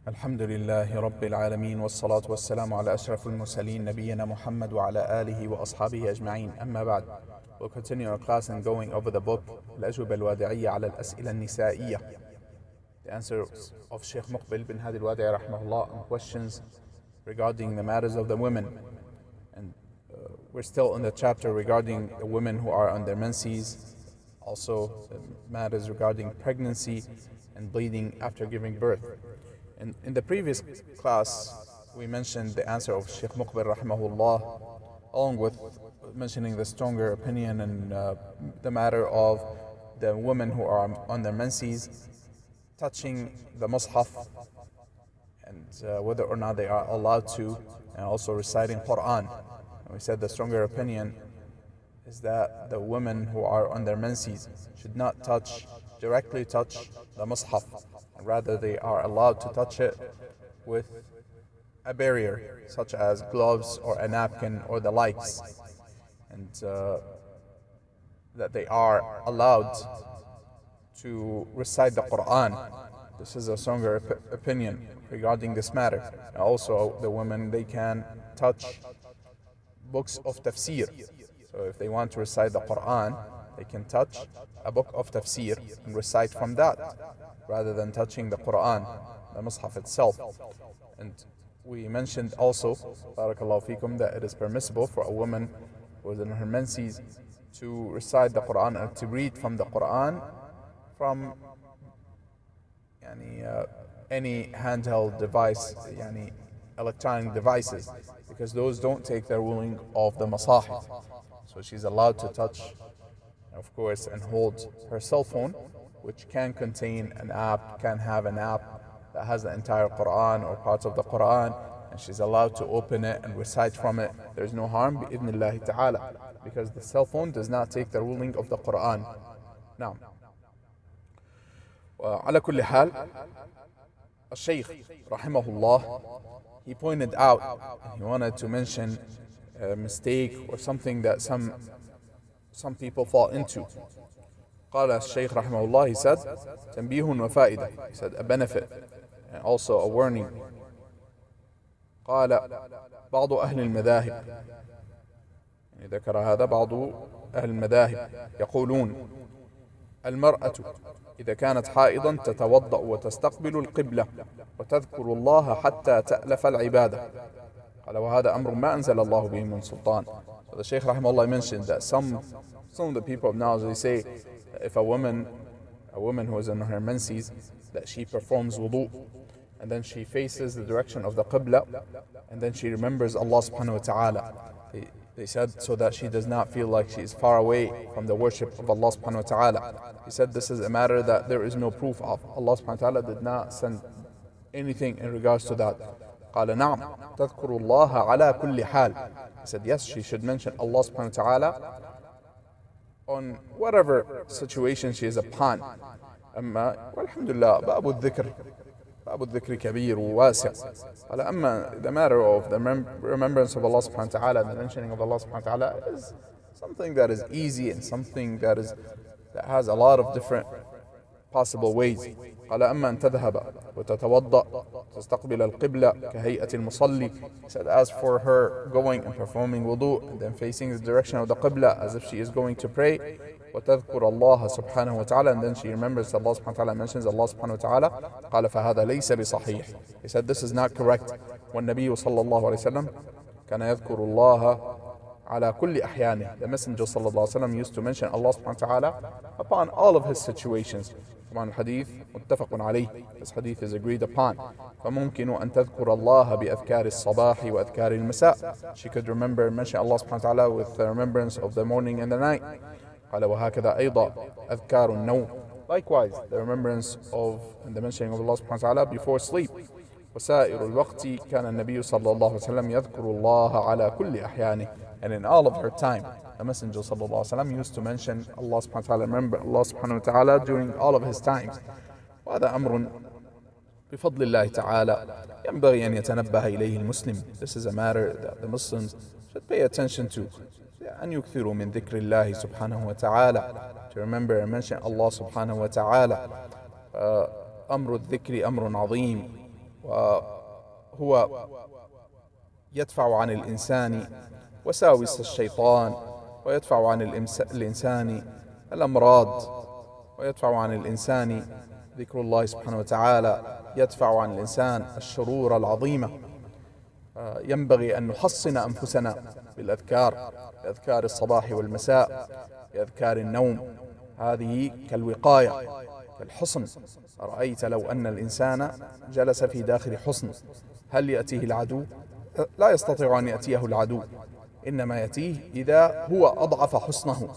الحمد لله رب العالمين والصلاة والسلام على أشرف المرسلين نبينا محمد وعلى آله وأصحابه أجمعين أما بعد. We'll continue our class and going over the book الأجوبة الوادعية على الأسئلة النسائية. The answers of Sheikh Muqbil bin Hadi al-Wad'i rahimahullah on questions regarding the matters of the women. And we're still in the chapter regarding the women who are on their menses, also the matters regarding pregnancy and bleeding after giving birth. And in the previous class, we mentioned the answer of Sheikh Muqbil rahimahullah, along with mentioning the stronger opinion and the matter of the women who are on their menses touching the mushaf and whether or not they are allowed to, and also reciting Quran. And we said the stronger opinion is that the women who are on their menses should not directly touch the mushaf. Rather, they are allowed to touch it with a barrier, such as gloves or a napkin or the likes, and that they are allowed to recite the Quran. This is a stronger opinion regarding this matter. And also, the women, they can touch books of tafsir. So if they want to recite the Quran, they can touch a book of tafsir and recite from that, rather than touching the Quran, the Mus'haf itself. And we mentioned also, barakallahu feekum, that it is permissible for a woman who is in her menses to recite the Quran and to read from the Quran from any handheld device, electronic devices, because those don't take their ruling of the masahif. So she's allowed to touch, of course, and hold her cell phone, which can contain an app, can have an app that has the entire Quran or parts of the Quran, and she's allowed to open it and recite from it. There's no harm, bi'idhnillahi ta'ala, because the cell phone does not take the ruling of the Quran. Now, على كل حال, al-Sheikh rahimahullah, he pointed out, he wanted to mention a mistake or something that some people fall into. قال al-Sheikh rahimahullah, he said, تنبيه وفائدة, he said a benefit and also a warning. قال بعض أهل المذاهب, ذكر هذا بعض أهل المذاهب يقولون المرأة إذا كانت حائضا تتوضأ وتستقبل القبلة وتذكر الله حتى تألف العبادة. قال وهذا أمر ما أنزل الله به من سلطان. So the Shaykh rahimahullah mentioned that some of the people of knowledge, they say that if a woman who is in her menses, that she performs wudu and then she faces the direction of the qibla and then she remembers Allah subhanahu wa ta'ala. They said so that she does not feel like she is far away from the worship of Allah subhanahu wa ta'ala. He said this is a matter that there is no proof of. Allah subhanahu wa ta'ala did not send anything in regards to that. قال نعم تذكر الله على كل حال. He said yes, she should mention Allah subhanahu wa ta'ala on whatever situation she is upon. أما والحمد لله باب الذكر كبير وواسع. قال أما the matter of the remembrance of Allah subhanahu wa ta'ala and the mentioning of Allah subhanahu wa ta'ala is something that is easy and something that has a lot of different possible ways. قال أما أن تذهب وتتوضأ تستقبل القبلة كهيئة المصلي. He said as for her going and performing wudu and then facing the direction of the qibla as if she is going to pray, وتذكر الله سبحانه وتعالى, and then she remembers Allah subhanahu wa ta'ala, mentions Allah subhanahu wa ta'ala. قال فهذا ليس بصحيح. He said this is not correct. والنبي صلى الله عليه وسلم كان يذكر الله على كل أحيانه. The Messenger صلى الله عليه وسلم used to mention Allah subhanahu wa ta'ala upon all of his situations. طبعا الحديث متفق عليه. This hadith is agreed upon. فممكن أن تذكر الله بأذكار الصباح وأذكار المساء. She could remember and mention Allah subhanahu wa ta'ala with the remembrance of the morning and the night. قال وهكذا أيضا أذكار النوم. Likewise, the remembrance of and the mentioning of Allah subhanahu wa ta'ala before sleep. وسائر الوقت كان النبي صلى الله عليه وسلم يذكر الله على كل أحيانه. And in all of her time, the Messenger صلى الله عليه وسلم used to mention Allah subhanahu wa ta'ala, remember Allah subhanahu wa ta'ala during all of his times. وهذا أمر بفضل الله تعالى ينبغي أن يتنبه إليه المسلم. This is a matter that the Muslims should pay attention to. أن يكثروا من ذكر الله سبحانه وتعالى, to remember and mention Allah سبحانه وتعالى. أمر الذكر أمر عظيم وهو يدفع عن الإنسان وساوس الشيطان، ويدفع عن الإنسان الأمراض، ويدفع عن الإنسان ذكر الله سبحانه وتعالى، يدفع عن الإنسان الشرور العظيمة. ينبغي أن نحصن أنفسنا بالأذكار، بأذكار الصباح والمساء، بأذكار النوم. هذه كالوقاية، كالحصن. أرأيت لو أن الإنسان جلس في داخل حصن، هل يأتيه العدو؟ لا يستطيع أن يأتيه العدو، إنما يأتيه إذا هو أضعف حصنه،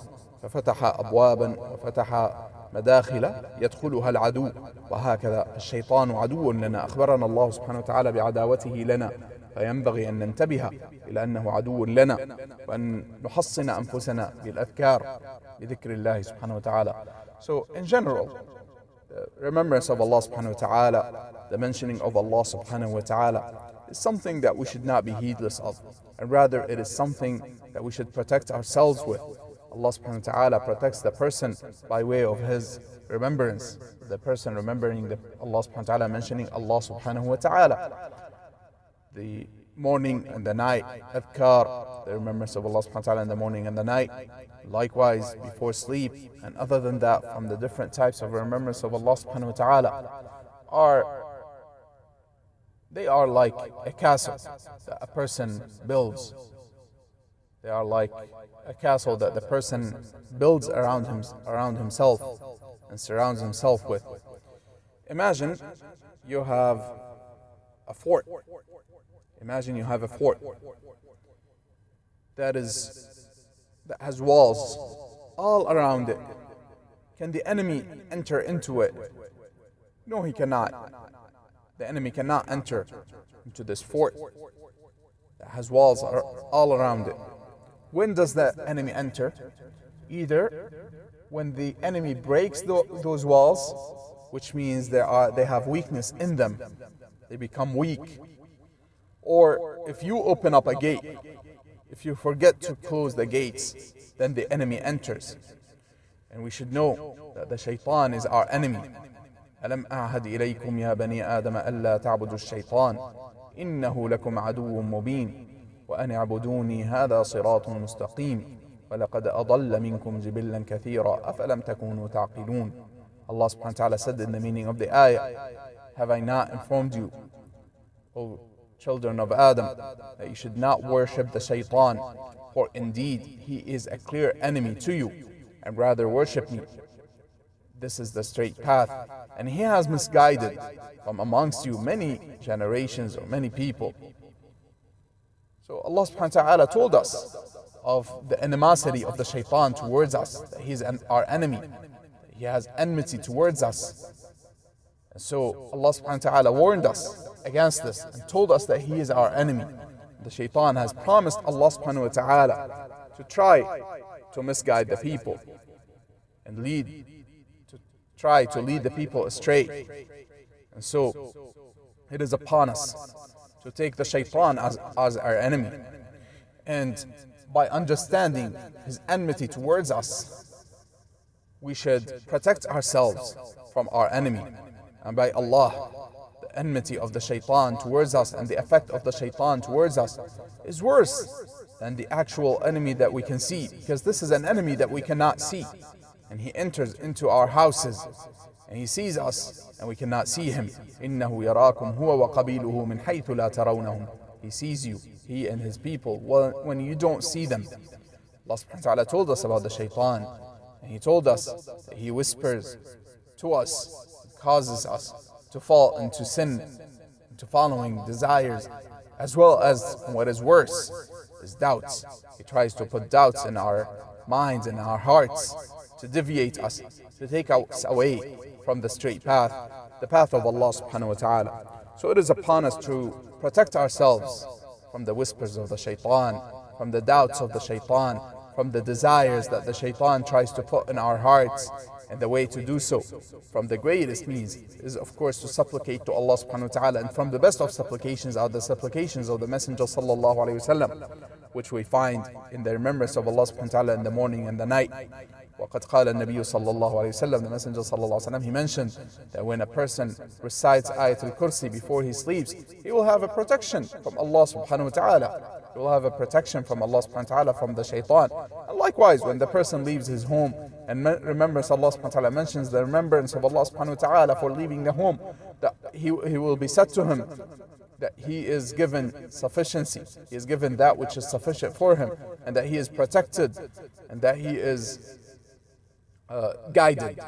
ففتح أبوابا وفتح مداخل يدخلها العدو. وهكذا الشيطان عدو لنا، أخبرنا الله سبحانه وتعالى بعداوته لنا، فينبغي أن ننتبه إلى أنه عدو لنا، وأن نحصن أنفسنا بالأذكار، بذكر الله سبحانه وتعالى. So in general, the remembrance of Allah subhanahu wa ta'ala, the mentioning of Allah subhanahu wa ta'ala, is something that we should not be heedless of, and rather it is something that we should protect ourselves with. Allah subhanahu wa ta'ala protects the person by way of his remembrance, the person remembering Allah subhanahu wa ta'ala, mentioning Allah subhanahu wa ta'ala. The morning and the night, adhkar, the remembrance of Allah subhanahu wa ta'ala in the morning and the night, likewise before sleep. And other than that, from the different types of remembrance of Allah subhanahu wa ta'ala, they are like a castle that a person builds. They are like a castle that the person builds around himself and surrounds himself with. Imagine you have a fort. Imagine you have a fort that has walls all around it. Can the enemy enter into it? No, he cannot. The enemy cannot enter into this fort that has walls all around it. When does the enemy enter? Either when the enemy breaks those walls, which means they have weakness in them, they become weak. Or if you open up a gate, if you forget to close the gates, then the enemy enters. And we should know that the shaitan is our enemy. ألم أعهد إليكم يا بني آدم ألا تعبدوا الشيطان إنه لكم عدو مبين وأن اعبدوني هذا صراط مستقيم ولقد أضل منكم جبلا كثيرا أفلم تكونوا تعقلون. Allah subhanahu wa ta'ala said in the meaning of the ayah, have I not informed you, O children of Adam, that you should not worship the shaitan, for indeed he is a clear enemy to you, and rather worship me. This is the straight path, and he has misguided from amongst you many generations or many people. So Allah subhanahu wa ta'ala told us of the animosity of the shaitan towards us, that he is our enemy, he has enmity towards us. And so Allah subhanahu wa ta'ala warned us against this and told us that he is our enemy. The shaitan has promised Allah subhanahu wa ta'ala to try to misguide the people and try to lead the people astray. And so it is upon us to take the shaitan as our enemy. And by understanding his enmity towards us, we should protect ourselves from our enemy. And by Allah, the enmity of the shaitan towards us and the effect of the shaitan towards us is worse than the actual enemy that we can see, because this is an enemy that we cannot see. And he enters into our houses and he sees us and we cannot see him. إِنَّهُ يَرَاكُمْ هُوَ وَقَبِيلُهُ مِنْ حَيْثُ لَا تَرَوْنَهُمْ. He sees you, he and his people, when you don't see them. Allah subhanahu wa ta'ala told us about the shaitan, and he told us that he whispers to us, causes us to fall into sin, into following desires, as well as what is worse is doubts. He tries to put doubts in our minds and our hearts, to deviate us, to take us away from the straight path, the path of Allah subhanahu wa ta'ala. So it is upon us to protect ourselves from the whispers of the shaitan, from the doubts of the shaitan, from the desires that the shaitan tries to put in our hearts. And the way to do so, from the greatest means, is of course to supplicate to Allah subhanahu wa ta'ala. And from the best of supplications are the supplications of the Messenger sallallahu alayhi wa sallam, which we find in the remembrance of Allah subhanahu wa ta'ala in the morning and the night. وقد قال النبي صلى الله عليه وسلم, the Messenger صلى الله عليه وسلم, he mentioned that when a person recites Ayatul Kursi before he sleeps, he will have a protection from Allah subhanahu wa ta'ala. He will have a protection from Allah subhanahu wa ta'ala from the shaitan. And likewise, when the person leaves his home and remembers Allah subhanahu wa ta'ala, mentions the remembrance of Allah subhanahu wa ta'ala for leaving the home, that he will be said to him that he is given sufficiency, he is given that which is sufficient for him, and that he is protected, and that he is guided.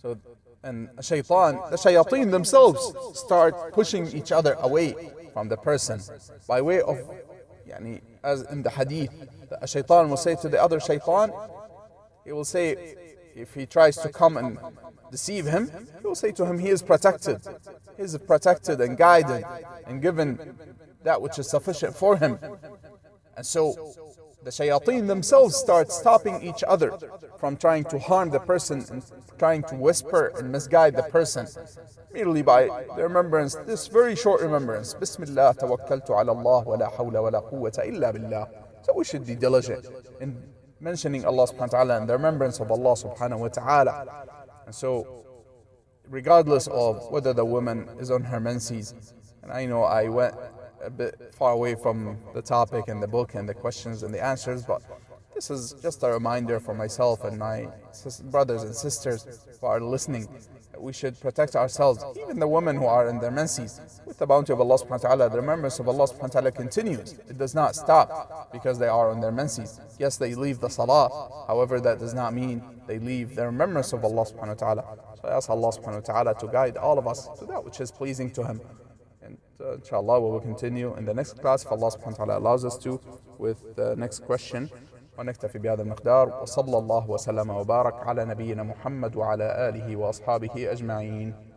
So, and the shayateen themselves start pushing each other away from the person by way of, as in the hadith, a shaitan will say to the other shaitan, he will say, if he tries to come and deceive him, he will say to him, he is protected. He is protected and guided and given that which is sufficient for him. And so the shayateen themselves start stopping each other from trying to harm the person and trying to whisper and misguide the person, merely by the remembrance, this very short remembrance. Bismillah tawakkaltu ala Allah wa la hawla wa la quwwata illa billah. So we should be diligent in mentioning Allah subhanahu wa ta'ala and the remembrance of Allah subhanahu wa ta'ala. And so, regardless of whether the woman is on her menses, and I know I went a bit far away from the topic and the book and the questions and the answers, but this is just a reminder for myself and my brothers and sisters who are listening, that we should protect ourselves, even the women who are in their menses. With the bounty of Allah subhanahu wa ta'ala, the remembrance of Allah subhanahu wa ta'ala continues. It does not stop because they are on their menses. Yes, they leave the salah, however that does not mean they leave the remembrance of Allah subhanahu wa ta'ala. So I ask Allah subhanahu wa ta'ala to guide all of us to that which is pleasing to Him. And inshallah we will continue in the next class if Allah subhanahu wa ta'ala allows us to, with the next question. ونكتفي بهذا المقدار وصلى الله وسلم وبارك على نبينا محمد وعلى آله وأصحابه أجمعين.